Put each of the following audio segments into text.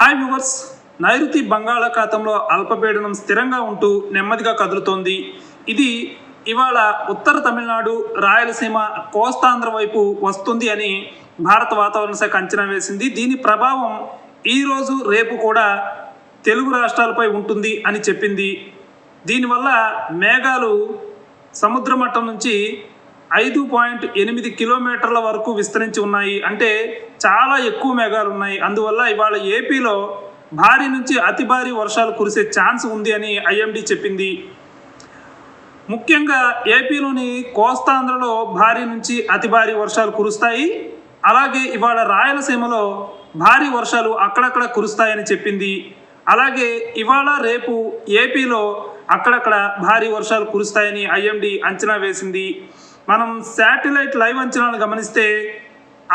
Hi viewers, నైరుతి బంగాళాఖాతంలో అల్పపీడనం స్థిరంగా ఉంటూ నెమ్మదిగా కదులుతోంది. ఇది ఇవాళ ఉత్తర తమిళనాడు, రాయలసీమ, కోస్తాంధ్ర వైపు వస్తుంది అని భారత వాతావరణ శాఖ అంచనా వేసింది. దీని ప్రభావం ఈరోజు రేపు కూడా తెలుగు రాష్ట్రాలపై ఉంటుంది అని చెప్పింది. దీనివల్ల మేఘాలు సముద్ర మట్టం నుంచి 5.8 కిలోమీటర్ల వరకు విస్తరించి ఉన్నాయి. అంటే చాలా ఎక్కువ మేఘాలు ఉన్నాయి. అందువల్ల ఇవాళ ఏపీలో భారీ నుంచి అతి భారీ వర్షాలు కురిసే ఛాన్స్ ఉంది అని ఐఎండీ చెప్పింది. ముఖ్యంగా ఏపీలోని కోస్తాంధ్రలో భారీ నుంచి అతి భారీ వర్షాలు కురుస్తాయి. అలాగే ఇవాళ రాయలసీమలో భారీ వర్షాలు అక్కడక్కడ కురుస్తాయని చెప్పింది. అలాగే ఇవాళ రేపు ఏపీలో అక్కడక్కడ భారీ వర్షాలు కురుస్తాయని ఐఎండీ అంచనా వేసింది. మనం శాటిలైట్ లైవ్ అంచనాలను గమనిస్తే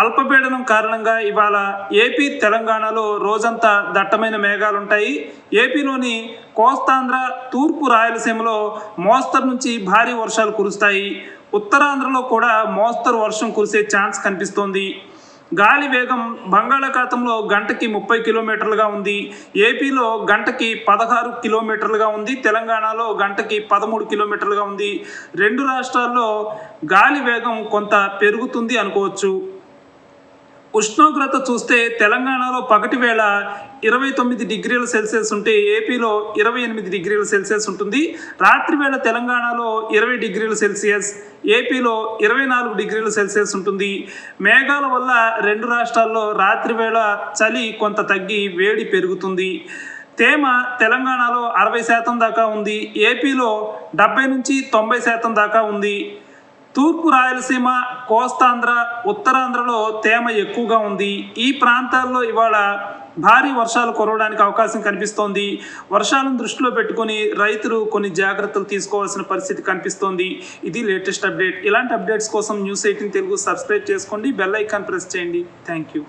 అల్పపీడనం కారణంగా ఇవాళ ఏపీ, తెలంగాణలో రోజంతా దట్టమైన మేఘాలు ఉంటాయి. ఏపీలోని కోస్తాంధ్ర, తూర్పు రాయలసీమలో మోస్తరు నుంచి భారీ వర్షాలు కురుస్తాయి. ఉత్తరాంధ్రలో కూడా మోస్తరు వర్షం కురిసే ఛాన్స్ కనిపిస్తోంది. గాలి వేగం బంగాళాఖాతంలో గంటకి 30 కిలోమీటర్లుగా ఉంది. ఏపీలో గంటకి 16 కిలోమీటర్లుగా ఉంది. తెలంగాణలో గంటకి 13 కిలోమీటర్లుగా ఉంది. రెండు రాష్ట్రాల్లో గాలి వేగం కొంత పెరుగుతుంది అనుకోవచ్చు. ఉష్ణోగ్రత చూస్తే తెలంగాణలో పగటి వేళ 29 డిగ్రీల సెల్సియస్ ఉంటే ఏపీలో 28 డిగ్రీల సెల్సియస్ ఉంటుంది. రాత్రి వేళ తెలంగాణలో 20 డిగ్రీల సెల్సియస్, ఏపీలో 24 డిగ్రీల సెల్సియస్ ఉంటుంది. మేఘాల వల్ల రెండు రాష్ట్రాల్లో రాత్రి వేళ చలి కొంత తగ్గి వేడి పెరుగుతుంది. తేమ తెలంగాణలో 60% దాకా ఉంది. ఏపీలో 70 నుంచి 90% దాకా ఉంది. తూర్పు రాయలసీమ, కోస్తాంధ్ర, ఉత్తరాంధ్రలో తేమ ఎక్కువగా ఉంది. ఈ ప్రాంతాల్లో ఇవాళ భారీ వర్షాలు కురవడానికి అవకాశం కనిపిస్తోంది. వర్షాలను దృష్టిలో పెట్టుకొని రైతులు కొన్ని జాగ్రత్తలు తీసుకోవాల్సిన పరిస్థితి కనిపిస్తోంది. ఇది లేటెస్ట్ అప్డేట్. ఇలాంటి అప్డేట్స్ కోసం న్యూస్ 18 తెలుగు సబ్స్క్రైబ్ చేసుకోండి, బెల్ ఐకాన్ ప్రెస్ చేయండి. Thank you.